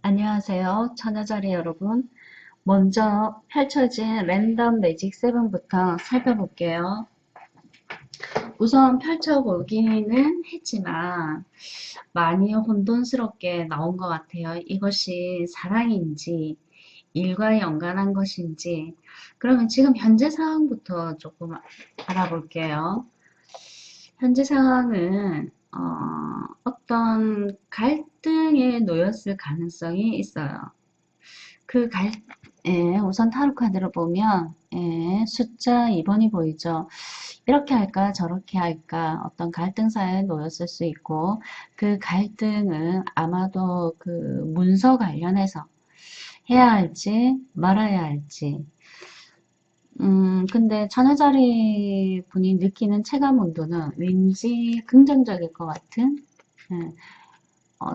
안녕하세요. 천여자리 여러분. 먼저 펼쳐진 랜덤 매직 7부터 살펴볼게요. 우선 펼쳐보기는 했지만 많이 혼돈스럽게 나온 것 같아요. 이것이 사랑인지 일과 연관한 것인지. 그러면 지금 현재 상황부터 조금 알아볼게요. 현재 상황은 어떤 갈등에 놓였을 가능성이 있어요. 우선 타로 카드를 보면, 숫자 2번이 보이죠. 이렇게 할까, 저렇게 할까, 어떤 갈등사에 놓였을 수 있고, 그 갈등은 아마도 그 문서 관련해서 해야 할지, 말아야 할지. 근데 천여자리 분이 느끼는 체감 온도는 왠지 긍정적일 것 같은, 예,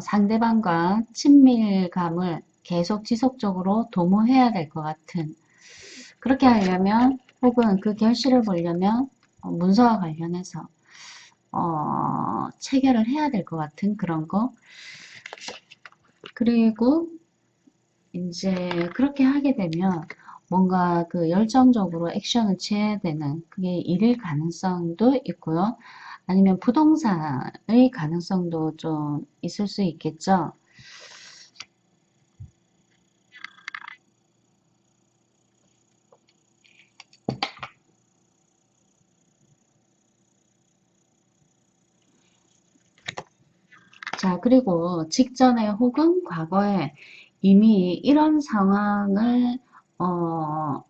상대방과 친밀감을 계속 지속적으로 도모해야 될 것 같은 그렇게 하려면 혹은 그 결실을 보려면 문서와 관련해서 체결을 해야 될 것 같은 그런 거 그리고 이제 그렇게 하게 되면 뭔가 그 열정적으로 액션을 취해야 되는 그게 일일 가능성도 있고요. 아니면 부동산의 가능성도 좀 있을 수 있겠죠. 자, 그리고 직전에 혹은 과거에 이미 이런 상황을 어,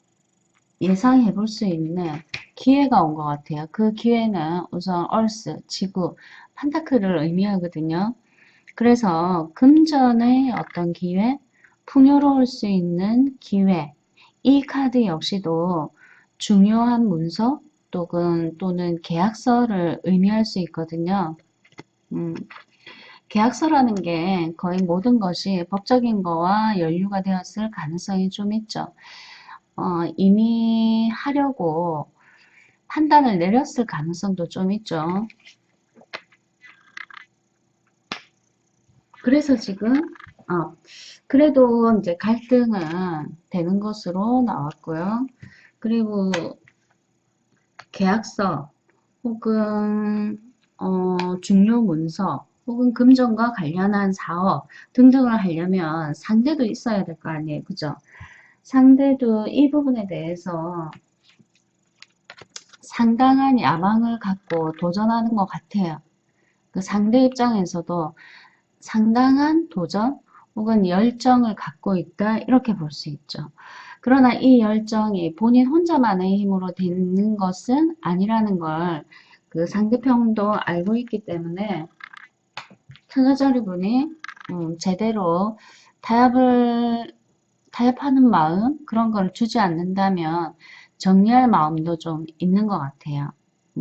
예상해 볼 수 있는 기회가 온 것 같아요. 그 기회는 우선 얼스, 지구, 판타클을 의미하거든요. 그래서 금전의 어떤 기회, 풍요로울 수 있는 기회, 이 카드 역시도 중요한 문서 또는 계약서를 의미할 수 있거든요. 음, 계약서라는 게 거의 모든 것이 법적인 거와 연루가 되었을 가능성이 좀 있죠. 이미 하려고 판단을 내렸을 가능성도 좀 있죠. 그래서 지금, 그래도 이제 갈등은 되는 것으로 나왔고요. 그리고 계약서 혹은 중요 문서 혹은 금전과 관련한 사업 등등을 하려면 상대도 있어야 될 거 아니에요. 그죠? 상대도 이 부분에 대해서 상당한 야망을 갖고 도전하는 것 같아요. 그 상대 입장에서도 상당한 도전 혹은 열정을 갖고 있다 이렇게 볼 수 있죠. 그러나 이 열정이 본인 혼자만의 힘으로 되는 것은 아니라는 걸 그 상대편도 알고 있기 때문에 천여자리 분이 제대로 타협하는 마음 그런 걸 주지 않는다면 정리할 마음도 좀 있는 것 같아요.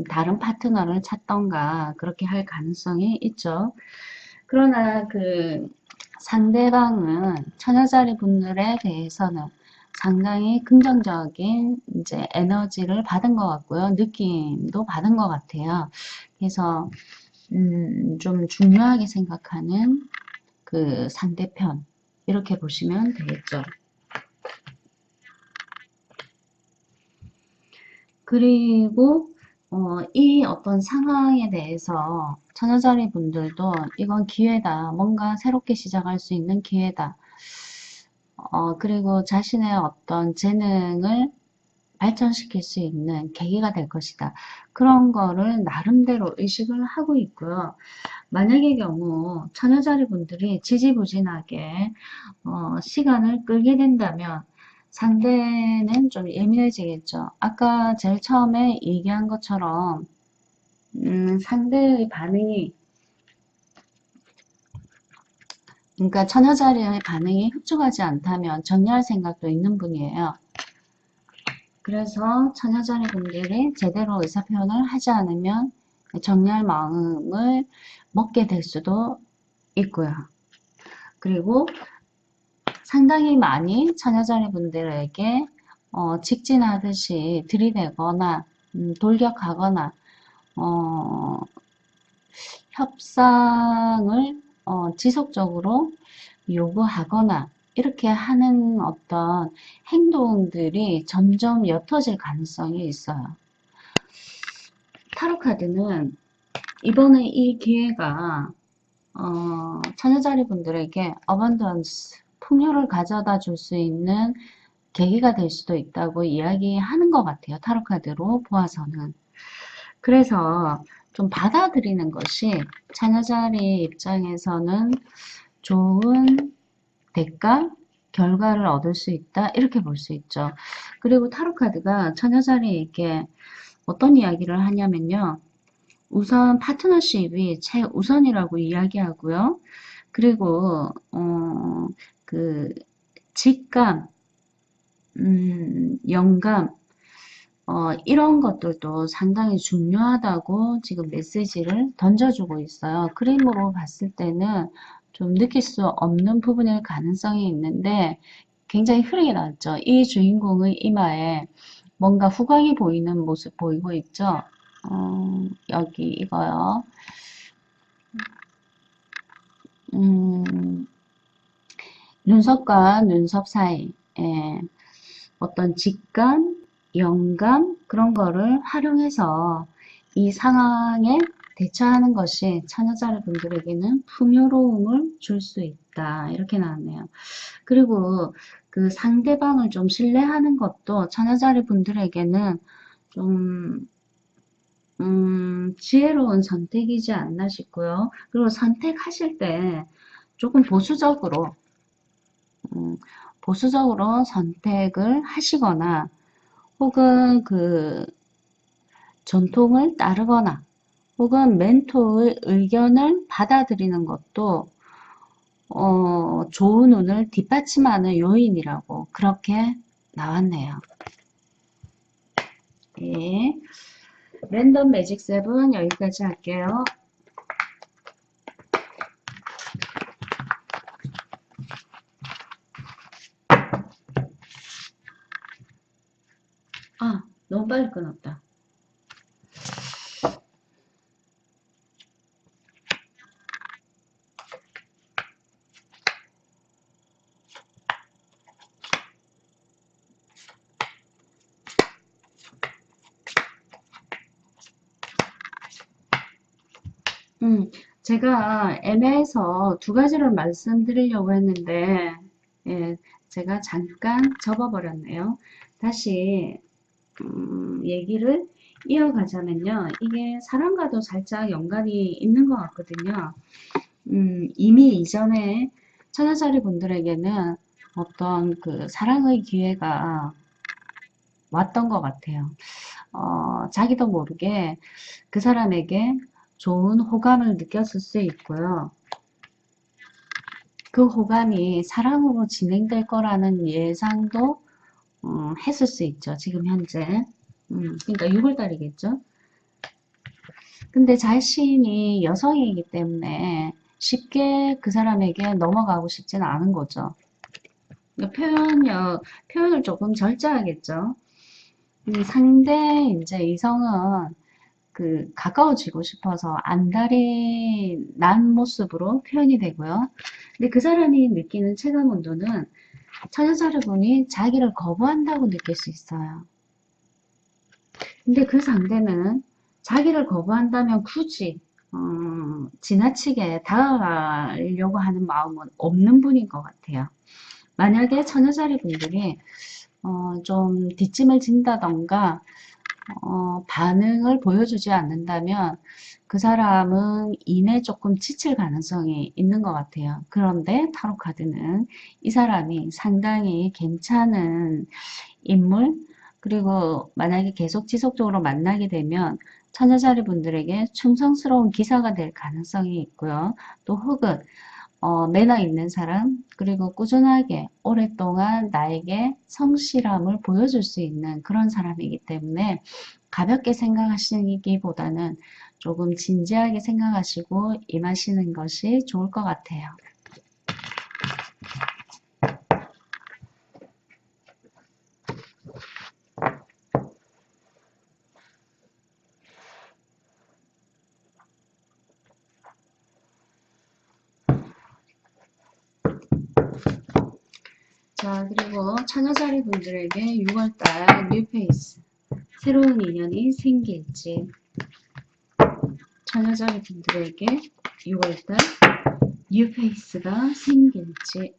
다른 파트너를 찾던가 그렇게 할 가능성이 있죠. 그러나 그 상대방은 천여자리 분들에 대해서는 상당히 긍정적인 이제 에너지를 받은 것 같고요. 느낌도 받은 것 같아요. 그래서 좀 중요하게 생각하는 그 상대편 이렇게 보시면 되겠죠. 그리고 이 어떤 상황에 대해서 천여자리 분들도 이건 기회다. 뭔가 새롭게 시작할 수 있는 기회다. 그리고 자신의 어떤 재능을 발전시킬 수 있는 계기가 될 것이다. 그런 거를 나름대로 의식을 하고 있고요. 만약의 경우 천여자리 분들이 지지부진하게 시간을 끌게 된다면 상대는 좀 예민해지겠죠. 아까 제일 처음에 얘기한 것처럼 상대의 반응이 그러니까 천여자리의 반응이 흡족하지 않다면 정리할 생각도 있는 분이에요. 그래서 천여자리 분들이 제대로 의사표현을 하지 않으면 정리할 마음을 먹게 될 수도 있고요. 그리고 상당히 많이 천여자리 분들에게 직진하듯이 들이대거나 돌격하거나 어, 협상을 지속적으로 요구하거나 이렇게 하는 어떤 행동들이 점점 옅어질 가능성이 있어요. 타로 카드는 이번에 이 기회가 처녀자리 분들에게 어반던스, 풍요를 가져다 줄 수 있는 계기가 될 수도 있다고 이야기하는 것 같아요. 타로 카드로 보아서는. 그래서 좀 받아들이는 것이 처녀자리 입장에서는 좋은 대가, 결과를 얻을 수 있다. 이렇게 볼 수 있죠. 그리고 타로 카드가 처녀자리에게 어떤 이야기를 하냐면요. 우선 파트너십이 최우선이라고 이야기하고요. 그리고 그 직감, 영감, 이런 것들도 상당히 중요하다고 지금 메시지를 던져주고 있어요. 그림으로 봤을 때는 좀 느낄 수 없는 부분일 가능성이 있는데 굉장히 흐리게 나왔죠. 이 주인공의 이마에 뭔가 후광이 보이는 모습 보이고 있죠. 여기 이거요. 눈썹과 눈썹 사이에 어떤 직감, 영감 그런 거를 활용해서 이 상황에 대처하는 것이 처녀자리 분들에게는 풍요로움을 줄 수 있다. 이렇게 나왔네요. 그리고 그 상대방을 좀 신뢰하는 것도 처녀자리 분들에게는 좀 지혜로운 선택이지 않나 싶고요. 그리고 선택하실 때 조금 음, 보수적으로 선택을 하시거나 혹은 그 전통을 따르거나 혹은 멘토의 의견을 받아들이는 것도 좋은 운을 뒷받침하는 요인이라고 그렇게 나왔네요. 예. 랜덤 매직 7 여기까지 할게요. 아, 너무 빨리 끊었다. 제가 애매해서 두 가지를 말씀드리려고 했는데, 예, 제가 잠깐 접어버렸네요. 다시, 얘기를 이어가자면요. 이게 사람과도 살짝 연관이 있는 것 같거든요. 이미 이전에 천여자리 분들에게는 어떤 그 사랑의 기회가 왔던 것 같아요. 자기도 모르게 그 사람에게 좋은 호감을 느꼈을 수 있고요. 그 호감이 사랑으로 진행될 거라는 예상도 했을 수 있죠. 지금 현재. 그러니까 6월달이겠죠. 근데 자신이 여성이기 때문에 쉽게 그 사람에게 넘어가고 싶지는 않은 거죠. 그러니까 표현을 조금 절제하겠죠. 상대 이제 이성은 그 가까워지고 싶어서 안달이 난 모습으로 표현이 되고요. 근데 그 사람이 느끼는 체감 온도는 처녀자리분이 자기를 거부한다고 느낄 수 있어요. 근데 그 상대는 자기를 거부한다면 굳이 지나치게 다가가려고 하는 마음은 없는 분인 것 같아요. 만약에 처녀자리 분들이 좀 뒷짐을 진다던가 반응을 보여주지 않는다면 그 사람은 이내 조금 지칠 가능성이 있는 것 같아요. 그런데 타로 카드는 이 사람이 상당히 괜찮은 인물, 그리고 만약에 계속 지속적으로 만나게 되면 처녀자리 분들에게 충성스러운 기사가 될 가능성이 있고요. 또 혹은 매너 있는 사람, 그리고 꾸준하게 오랫동안 나에게 성실함을 보여줄 수 있는 그런 사람이기 때문에 가볍게 생각하시기보다는 조금 진지하게 생각하시고 임하시는 것이 좋을 것 같아요. 자, 그리고 처녀자리 분들에게 6월달 뉴페이스, 새로운 인연이 생길지, 처녀자리 분들에게 6월달 뉴페이스가 생길지,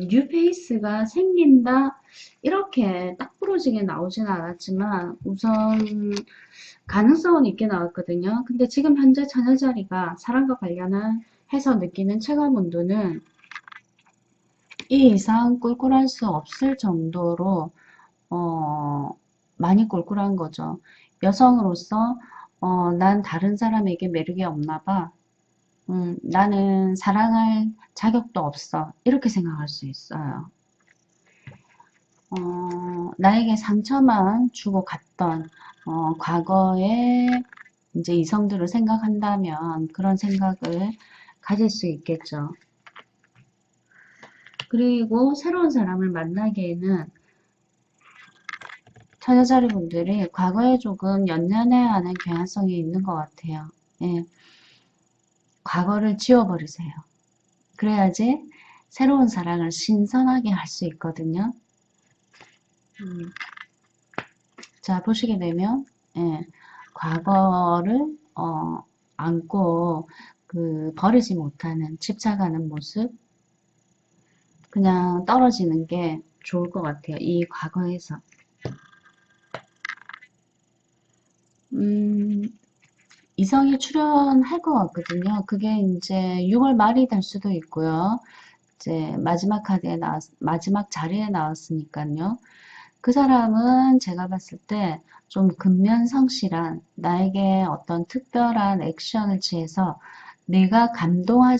뉴페이스가 생긴다 이렇게 딱 부러지게 나오지는 않았지만 우선 가능성은 있게 나왔거든요. 근데 지금 현재 처녀자리가 사람과 관련한 해서 느끼는 체감 온도는 이 이상 꿀꿀할 수 없을 정도로 많이 꿀꿀한 거죠. 여성으로서 난 다른 사람에게 매력이 없나 봐. 나는 사랑할 자격도 없어. 이렇게 생각할 수 있어요. 나에게 상처만 주고 갔던 과거의 이제 이성들을 생각한다면 그런 생각을 가질 수 있겠죠. 그리고 새로운 사람을 만나기에는 처녀자리 분들이 과거에 조금 연연해야 하는 경향성이 있는 것 같아요. 예, 과거를 지워버리세요. 그래야지 새로운 사랑을 신선하게 할 수 있거든요. 자, 보시게 되면, 예, 과거를, 안고, 버리지 못하는, 집착하는 모습, 그냥 떨어지는 게 좋을 것 같아요. 이 과거에서. 음, 이성이 출현할 것 같거든요. 그게 이제 6월 말이 될 수도 있고요. 이제 마지막 카드에 마지막 자리에 나왔으니까요. 그 사람은 제가 봤을 때 좀 근면성실한 나에게 어떤 특별한 액션을 취해서 내가 감동할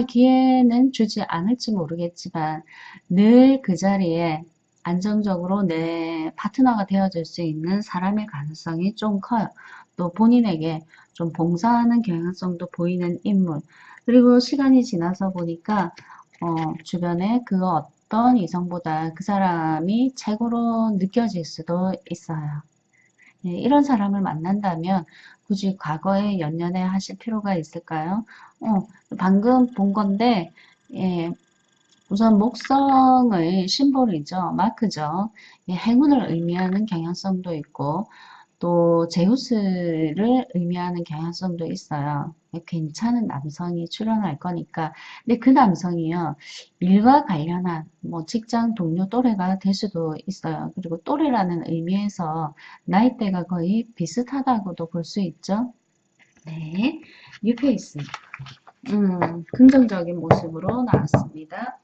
기회는 주지 않을지 모르겠지만 늘 그 자리에 안정적으로 내 파트너가 되어줄 수 있는 사람의 가능성이 좀 커요. 또 본인에게 좀 봉사하는 경향성도 보이는 인물. 그리고 시간이 지나서 보니까 주변에 그 어떤 이성보다 그 사람이 최고로 느껴질 수도 있어요. 예, 이런 사람을 만난다면 굳이 과거에 연연해 하실 필요가 있을까요? 방금 본 건데, 예, 우선 목성의 심볼이죠. 마크죠. 예, 행운을 의미하는 경향성도 있고, 또 제우스를 의미하는 경향성도 있어요. 괜찮은 남성이 출연할 거니까. 근데 그 남성이요. 일과 관련한 뭐 직장 동료 또래가 될 수도 있어요. 그리고 또래라는 의미에서 나이대가 거의 비슷하다고도 볼 수 있죠. 네. 뉴페이스. 긍정적인 모습으로 나왔습니다.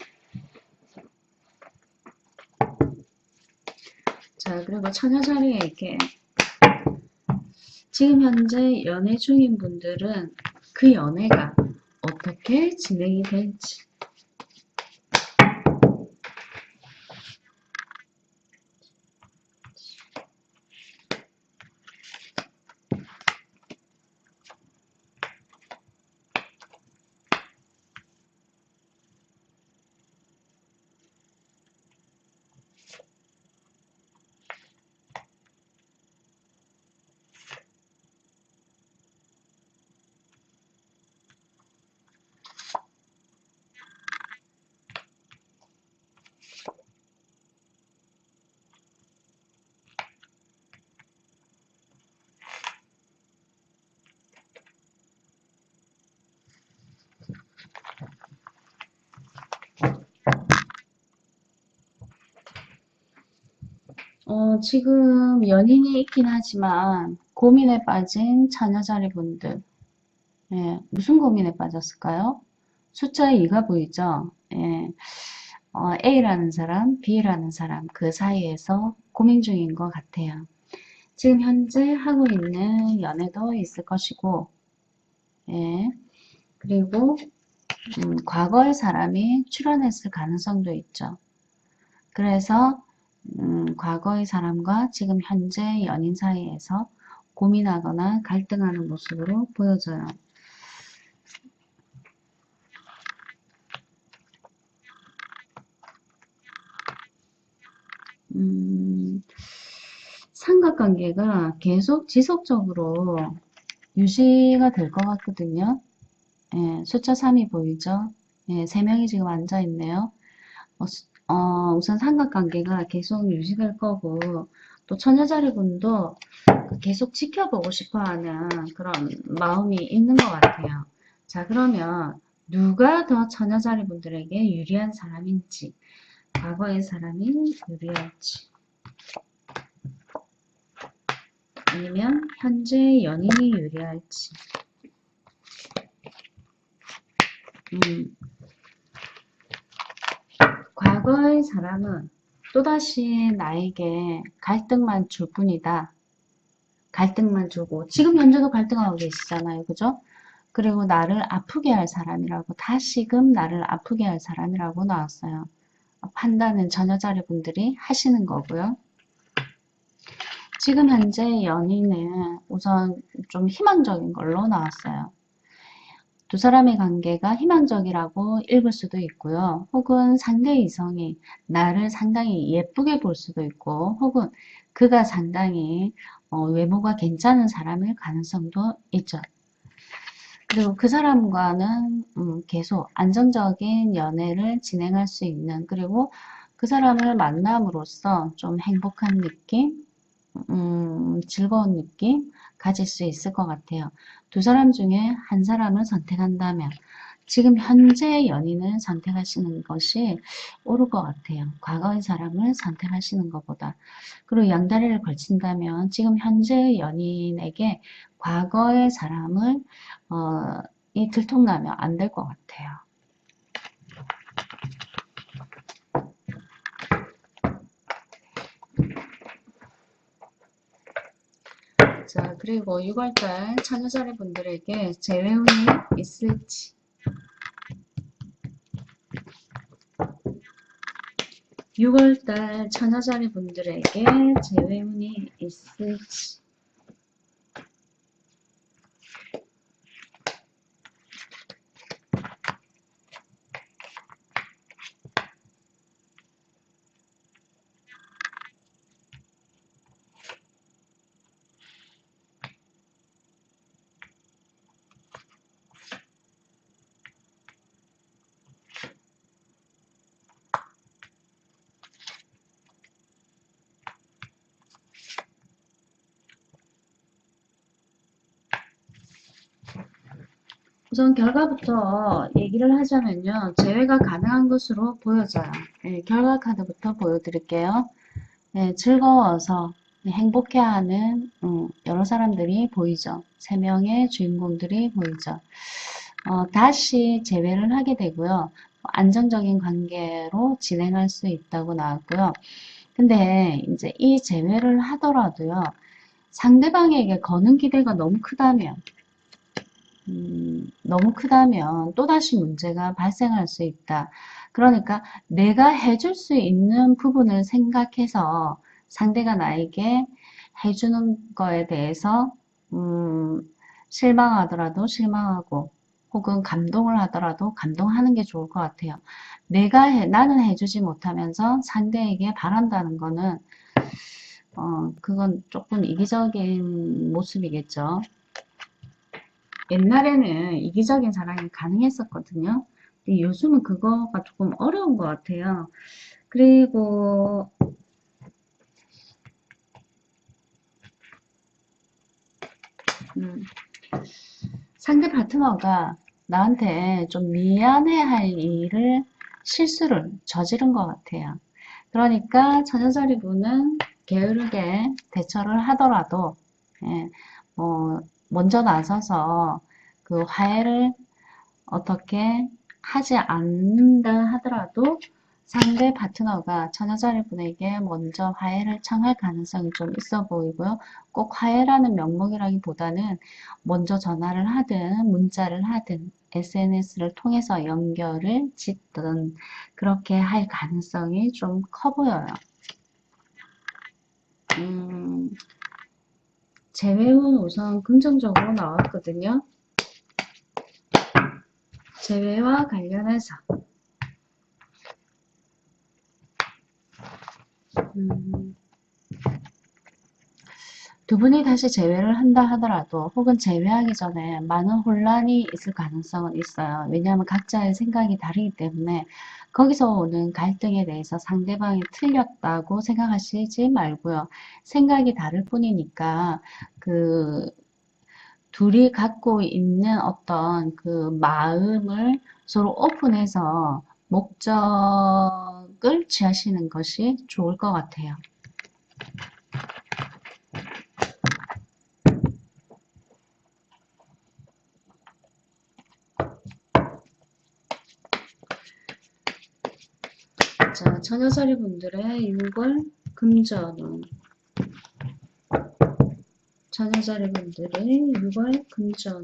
자, 그리고 처녀자리에게 지금 현재 연애 중인 분들은 그 연애가 어떻게 진행이 될지. 지금 연인이 있긴 하지만 고민에 빠진 처녀자리 분들. 예, 무슨 고민에 빠졌을까요? 숫자 2가 보이죠? 예, A라는 사람, B라는 사람 그 사이에서 고민 중인 것 같아요. 지금 현재 하고 있는 연애도 있을 것이고 예. 그리고 과거의 사람이 출연했을 가능성도 있죠. 그래서 과거의 사람과 지금 현재 연인 사이에서 고민하거나 갈등하는 모습으로 보여져요. 삼각관계가 계속 지속적으로 유지가 될 것 같거든요. 예, 숫자 3이 보이죠? 예, 3명이 지금 앉아 있네요. 우선 삼각관계가 계속 유지될 거고, 또 처녀자리 분도 계속 지켜보고 싶어 하는 그런 마음이 있는 것 같아요. 자, 그러면 누가 더 처녀자리 분들에게 유리한 사람인지, 과거의 사람이 유리할지, 아니면 현재 연인이 유리할지. 과거의 사람은 또다시 나에게 갈등만 줄 뿐이다. 갈등만 주고 지금 현재도 갈등하고 계시잖아요. 그죠? 그리고 나를 아프게 할 사람이라고 다시금 나를 아프게 할 사람이라고 나왔어요. 판단은 전여자리 분들이 하시는 거고요. 지금 현재 연인은 우선 좀 희망적인 걸로 나왔어요. 두 사람의 관계가 희망적이라고 읽을 수도 있고요. 혹은 상대 이성이 나를 상당히 예쁘게 볼 수도 있고, 혹은 그가 상당히 외모가 괜찮은 사람일 가능성도 있죠. 그리고 그 사람과는 계속 안정적인 연애를 진행할 수 있는, 그리고 그 사람을 만남으로써 좀 행복한 느낌, 즐거운 느낌 가질 수 있을 것 같아요. 두 사람 중에 한 사람을 선택한다면 지금 현재 연인을 선택하시는 것이 옳을 것 같아요. 과거의 사람을 선택하시는 것보다. 그리고 양다리를 걸친다면 지금 현재 연인에게 과거의 사람을 이 들통나면 안 될 것 같아요. 자, 그리고 6월달 처녀자리 분들에게 재회운이 있을지. 6월달 처녀자리 분들에게 재회운이 있을지. 우선 결과부터 얘기를 하자면요. 재회가 가능한 것으로 보여져요. 네, 결과 카드부터 보여드릴게요. 네, 즐거워서 행복해하는 여러 사람들이 보이죠. 3명의 주인공들이 보이죠. 다시 재회를 하게 되고요. 안정적인 관계로 진행할 수 있다고 나왔고요. 근데 이제 이 재회를 하더라도요. 상대방에게 거는 기대가 너무 크다면 또다시 문제가 발생할 수 있다. 그러니까 내가 해줄 수 있는 부분을 생각해서 상대가 나에게 해주는 거에 대해서 실망하더라도 실망하고 혹은 감동을 하더라도 감동하는 게 좋을 것 같아요. 나는 해주지 못하면서 상대에게 바란다는 거는 그건 조금 이기적인 모습이겠죠. 옛날에는 이기적인 사랑이 가능했었거든요. 근데 요즘은 그거가 조금 어려운 것 같아요. 그리고 상대 파트너가 나한테 좀 미안해할 실수를 저지른 것 같아요. 그러니까 처녀자리 분은 게으르게 대처를 하더라도 예, 먼저 나서서 그 화해를 어떻게 하지 않는다 하더라도 상대 파트너가 처녀자리 분에게 먼저 화해를 청할 가능성이 좀 있어 보이고요. 꼭 화해라는 명목이라기보다는 먼저 전화를 하든 문자를 하든 SNS를 통해서 연결을 짓든 그렇게 할 가능성이 좀 커 보여요. 재회운 우선 긍정적으로 나왔거든요. 재회와 관련해서 두 분이 다시 재회를 한다 하더라도 혹은 재회하기 전에 많은 혼란이 있을 가능성은 있어요. 왜냐하면 각자의 생각이 다르기 때문에 거기서 오는 갈등에 대해서 상대방이 틀렸다고 생각하시지 말고요. 생각이 다를 뿐이니까 그 둘이 갖고 있는 어떤 그 마음을 서로 오픈해서 목적을 취하시는 것이 좋을 것 같아요. 자, 처녀자리 분들의 6월 금전운. 처녀자리 분들의 6월 금전운.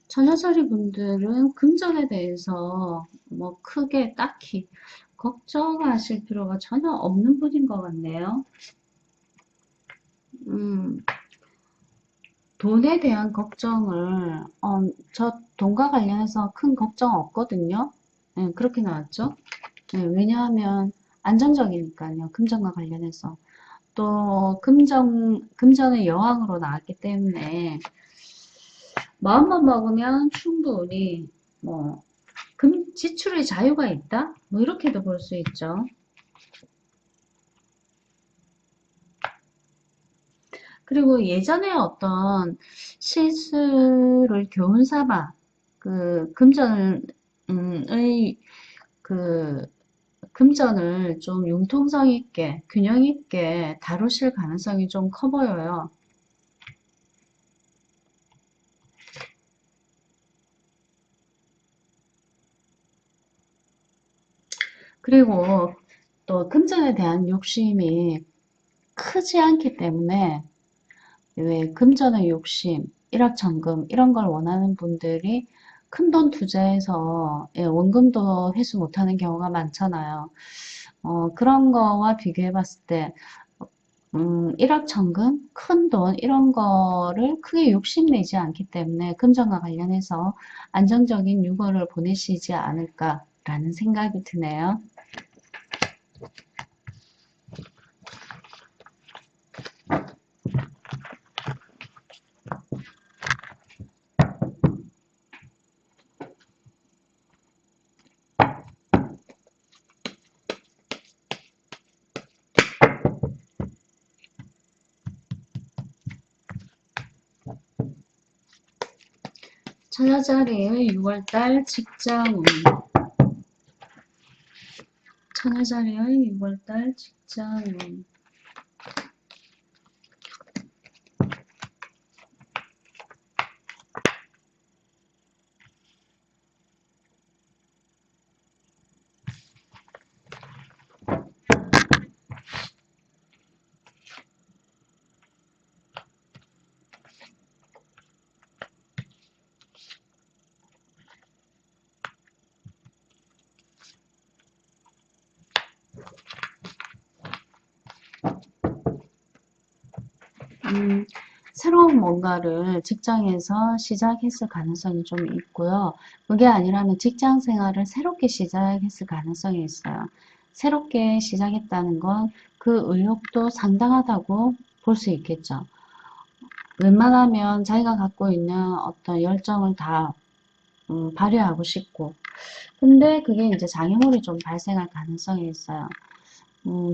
처녀자리 분들은 금전에 대해서 뭐 크게 딱히 걱정하실 필요가 전혀 없는 분인 것 같네요. 돈에 대한 걱정을 저 돈과 관련해서 큰 걱정 없거든요. 네, 그렇게 나왔죠. 네, 왜냐하면 안정적이니까요. 금전과 관련해서 또 금전의 여왕으로 나왔기 때문에 마음만 먹으면 충분히 뭐 지출의 자유가 있다? 뭐 이렇게도 볼 수 있죠. 그리고 예전에 어떤 실수를 교훈 삼아 그 그 금전을 좀 융통성 있게 균형 있게 다루실 가능성이 좀 커 보여요. 그리고 또 금전에 대한 욕심이 크지 않기 때문에 왜 금전의 욕심, 일확천금 이런 걸 원하는 분들이 큰돈 투자해서 원금도 회수 못하는 경우가 많잖아요. 그런 거와 비교해 봤을 때 일확천금, 큰돈 이런 거를 크게 욕심내지 않기 때문에 금전과 관련해서 안정적인 유거를 보내시지 않을까라는 생각이 드네요. 처녀자리의 6월달 직장운. 처녀자리의 6월달 직장운. 새로운 뭔가를 직장에서 시작했을 가능성이 좀 있고요. 그게 아니라면 직장 생활을 새롭게 시작했을 가능성이 있어요. 새롭게 시작했다는 건 그 의욕도 상당하다고 볼 수 있겠죠. 웬만하면 자기가 갖고 있는 어떤 열정을 다 발휘하고 싶고 근데 그게 이제 장애물이 좀 발생할 가능성이 있어요.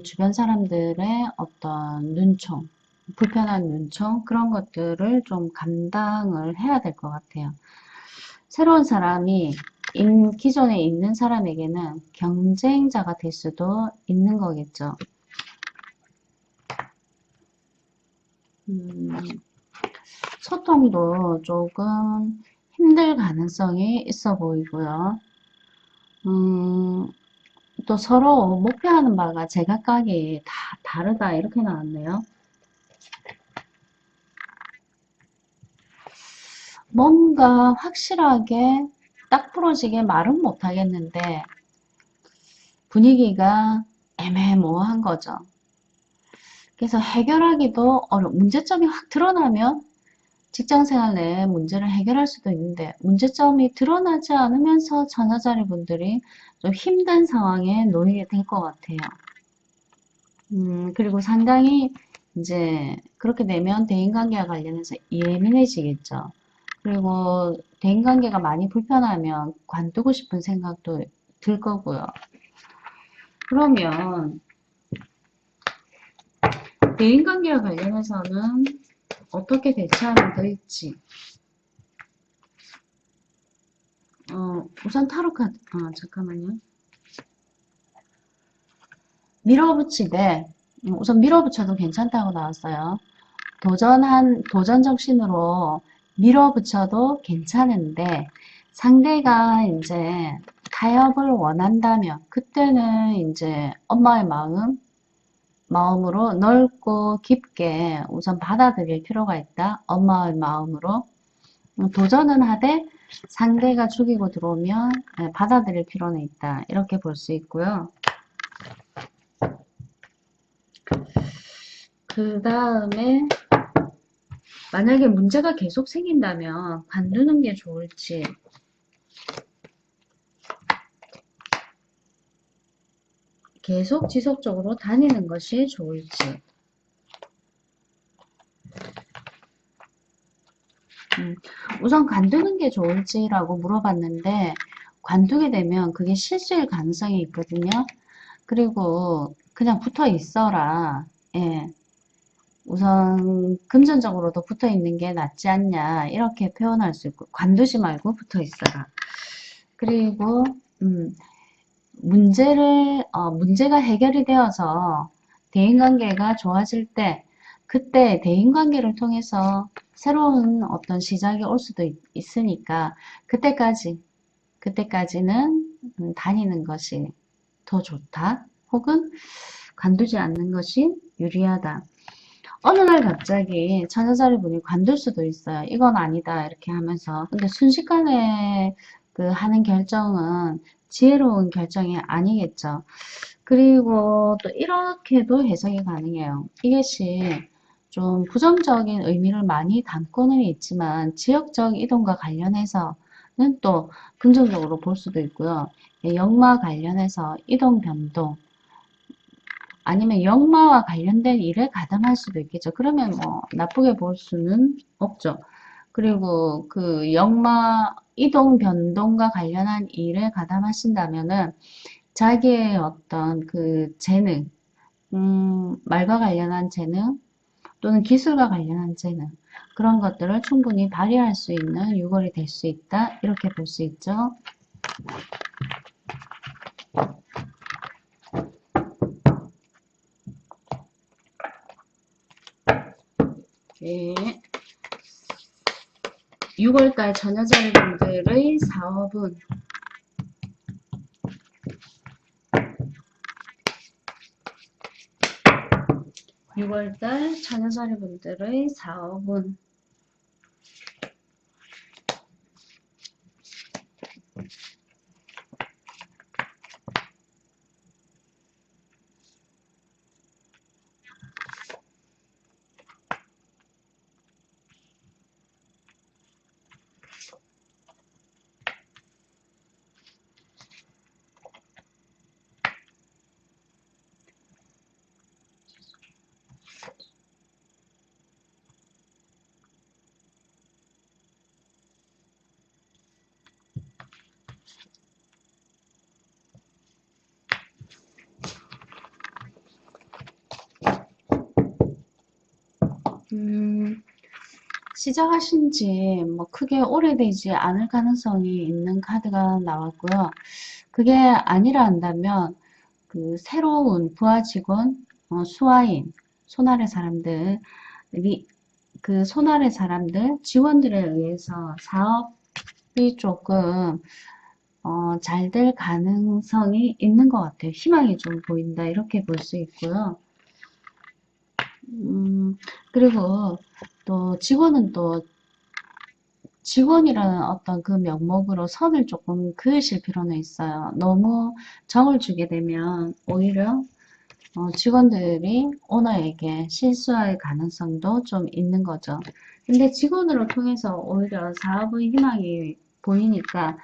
주변 사람들의 어떤 눈총, 불편한 눈총 그런 것들을 좀 감당을 해야 될 것 같아요. 새로운 사람이 기존에 있는 사람에게는 경쟁자가 될 수도 있는 거겠죠. 음, 소통도 조금 힘들 가능성이 있어 보이고요. 음, 또 서로 목표하는 바가 제각각이 다 다르다 이렇게 나왔네요. 뭔가 확실하게 딱 부러지게 말은 못하겠는데 분위기가 애매모호한 거죠. 그래서 해결하기도 문제점이 확 드러나면 직장생활 내에 문제를 해결할 수도 있는데 문제점이 드러나지 않으면서 전화자리 분들이 좀 힘든 상황에 놓이게 될 것 같아요. 그리고 상당히 이제 그렇게 되면 대인관계와 관련해서 예민해지겠죠. 그리고 대인관계가 많이 불편하면 관두고 싶은 생각도 들 거고요. 그러면 대인관계와 관련해서는 어떻게 대처하면 될지 우선 타로 카드 잠깐만요. 밀어붙이되 우선 밀어붙여도 괜찮다고 나왔어요. 도전 정신으로 밀어붙여도 괜찮은데 상대가 이제 타협을 원한다면 그때는 이제 엄마의 마음으로 넓고 깊게 우선 받아들일 필요가 있다. 엄마의 마음으로 도전은 하되 상대가 죽이고 들어오면 받아들일 필요는 있다. 이렇게 볼 수 있고요. 그 다음에 만약에 문제가 계속 생긴다면 관두는 게 좋을지 계속 지속적으로 다니는 것이 좋을지 우선 관두는 게 좋을지라고 물어봤는데 관두게 되면 그게 실수일 가능성이 있거든요. 그리고 그냥 붙어 있어라. 예. 우선 금전적으로도 붙어 있는 게 낫지 않냐 이렇게 표현할 수 있고 관두지 말고 붙어 있어라. 그리고 문제가 해결이 되어서 대인관계가 좋아질 때 그때 대인관계를 통해서 새로운 어떤 시작이 올 수도 있으니까 그때까지는 다니는 것이 더 좋다. 혹은 관두지 않는 것이 유리하다. 어느 날 갑자기 천여자리 분이 관둘 수도 있어요. 이건 아니다 이렇게 하면서. 근데 순식간에 그 하는 결정은 지혜로운 결정이 아니겠죠. 그리고 또 이렇게도 해석이 가능해요. 이것이 좀 부정적인 의미를 많이 담고는 있지만 지역적 이동과 관련해서는 또 긍정적으로 볼 수도 있고요. 역마 관련해서 이동 변동 아니면 역마와 관련된 일에 가담할 수도 있겠죠. 그러면 뭐 나쁘게 볼 수는 없죠. 그리고 그 역마 이동 변동과 관련한 일에 가담하신다면은 자기의 어떤 그 재능, 말과 관련한 재능 또는 기술과 관련한 재능 그런 것들을 충분히 발휘할 수 있는 유골이 될 수 있다. 이렇게 볼 수 있죠. 네. 6월달 전여자분들의 사업은 6월달 전여자분들의 사업은 시작하신 지 뭐 크게 오래되지 않을 가능성이 있는 카드가 나왔고요. 그게 아니라 한다면 그 새로운 부하 직원, 수화인, 손아래 사람들이 그 손아래 사람들, 직원들에 의해서 사업이 조금 잘 될 가능성이 있는 것 같아요. 희망이 좀 보인다. 이렇게 볼 수 있고요. 그리고 또 직원은 또 직원이라는 어떤 그 명목으로 선을 조금 그으실 필요는 있어요. 너무 정을 주게 되면 오히려 직원들이 오너에게 실수할 가능성도 좀 있는 거죠. 근데 직원으로 통해서 오히려 사업의 희망이 보이니까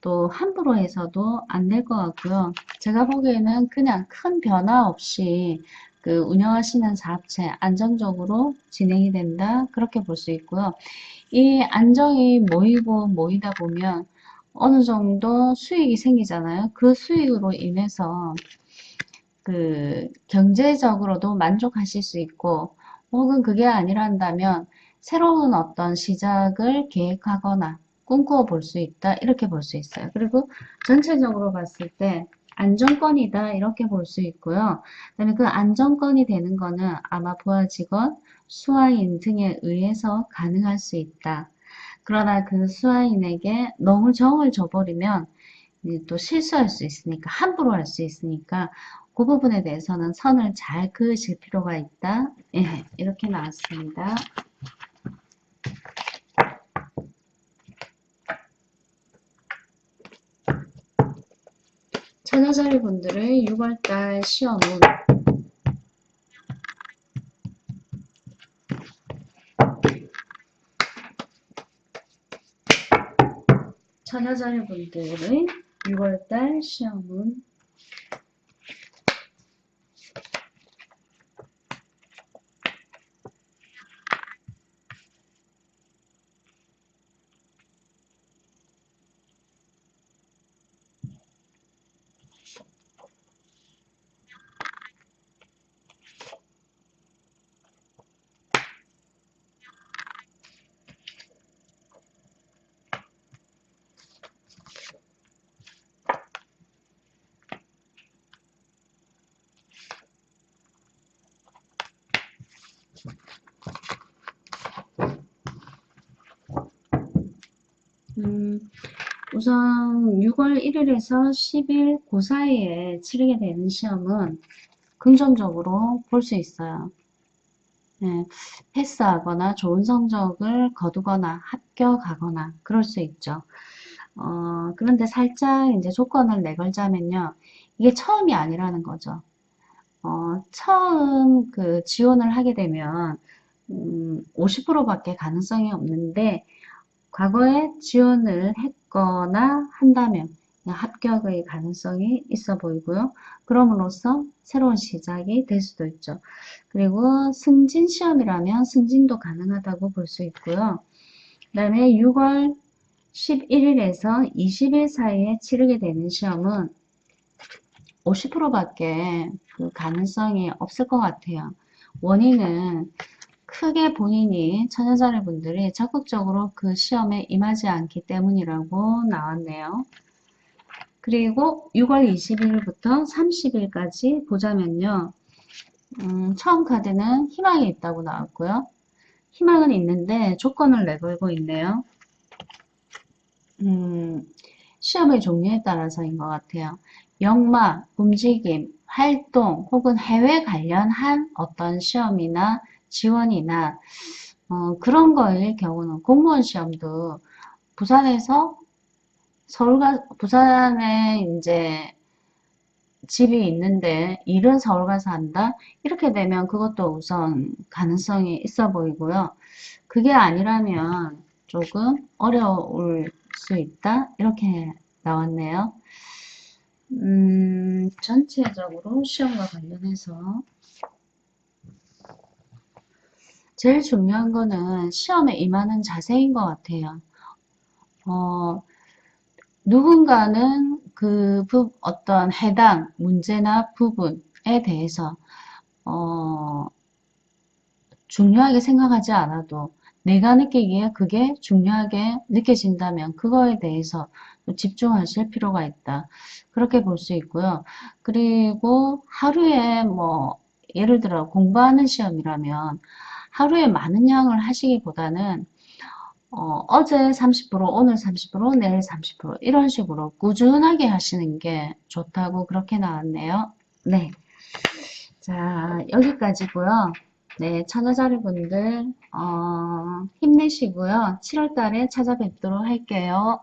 또 함부로 해서도 안 될 것 같고요. 제가 보기에는 그냥 큰 변화 없이 그 운영하시는 사업체 안정적으로 진행이 된다. 그렇게 볼 수 있고요. 이 안정이 모이고 모이다 보면 어느 정도 수익이 생기잖아요. 그 수익으로 인해서 그 경제적으로도 만족하실 수 있고, 혹은 그게 아니란다면 새로운 어떤 시작을 계획하거나 꿈꾸어 볼 수 있다. 이렇게 볼 수 있어요. 그리고 전체적으로 봤을 때 안정권이다. 이렇게 볼 수 있고요. 그다음에 그 안정권이 되는 거는 아마 부하 직원, 수하인 등에 의해서 가능할 수 있다. 그러나 그 수하인에게 너무 정을 줘버리면 또 실수할 수 있으니까, 함부로 할 수 있으니까 그 부분에 대해서는 선을 잘 그으실 필요가 있다. 예, 이렇게 나왔습니다. 처녀자리 분들의 6월달 시험은 처녀자리 분들의 6월달 시험은 우선 6월 1일에서 10일 그 사이에 치르게 되는 시험은 긍정적으로 볼 수 있어요. 네, 패스하거나 좋은 성적을 거두거나 합격하거나 그럴 수 있죠. 그런데 살짝 이제 조건을 내걸자면요. 이게 처음이 아니라는 거죠. 처음 그 지원을 하게 되면 50%밖에 가능성이 없는데 과거에 지원을 했거나 한다면 합격의 가능성이 있어 보이고요. 그럼으로써 새로운 시작이 될 수도 있죠. 그리고 승진 시험이라면 승진도 가능하다고 볼 수 있고요. 그 다음에 6월 11일에서 20일 사이에 치르게 되는 시험은 50%밖에 그 가능성이 없을 것 같아요. 원인은 크게 본인이 처녀자리 분들이 적극적으로 그 시험에 임하지 않기 때문이라고 나왔네요. 그리고 6월 20일부터 30일까지 보자면요. 처음 카드는 희망이 있다고 나왔고요. 희망은 있는데 조건을 내걸고 있네요. 시험의 종류에 따라서인 것 같아요. 역마, 움직임, 활동 혹은 해외 관련한 어떤 시험이나 지원이나 그런 거일 경우는 공무원 시험도 부산에서 부산에 이제 집이 있는데 일은 서울 가서 한다? 이렇게 되면 그것도 우선 가능성이 있어 보이고요. 그게 아니라면 조금 어려울 수 있다? 이렇게 나왔네요. 전체적으로 시험과 관련해서 제일 중요한 거는 시험에 임하는 자세인 것 같아요. 어, 누군가는 그 어떤 해당 문제나 부분에 대해서 어, 중요하게 생각하지 않아도 내가 느끼기에 그게 중요하게 느껴진다면 그거에 대해서 집중하실 필요가 있다. 그렇게 볼 수 있고요. 그리고 하루에 뭐 예를 들어 공부하는 시험이라면 하루에 많은 양을 하시기보다는 어제 30%, 오늘 30%, 내일 30% 이런 식으로 꾸준하게 하시는 게 좋다고 그렇게 나왔네요. 네. 자, 여기까지고요. 네, 참가자분들 힘내시고요. 7월 달에 찾아뵙도록 할게요.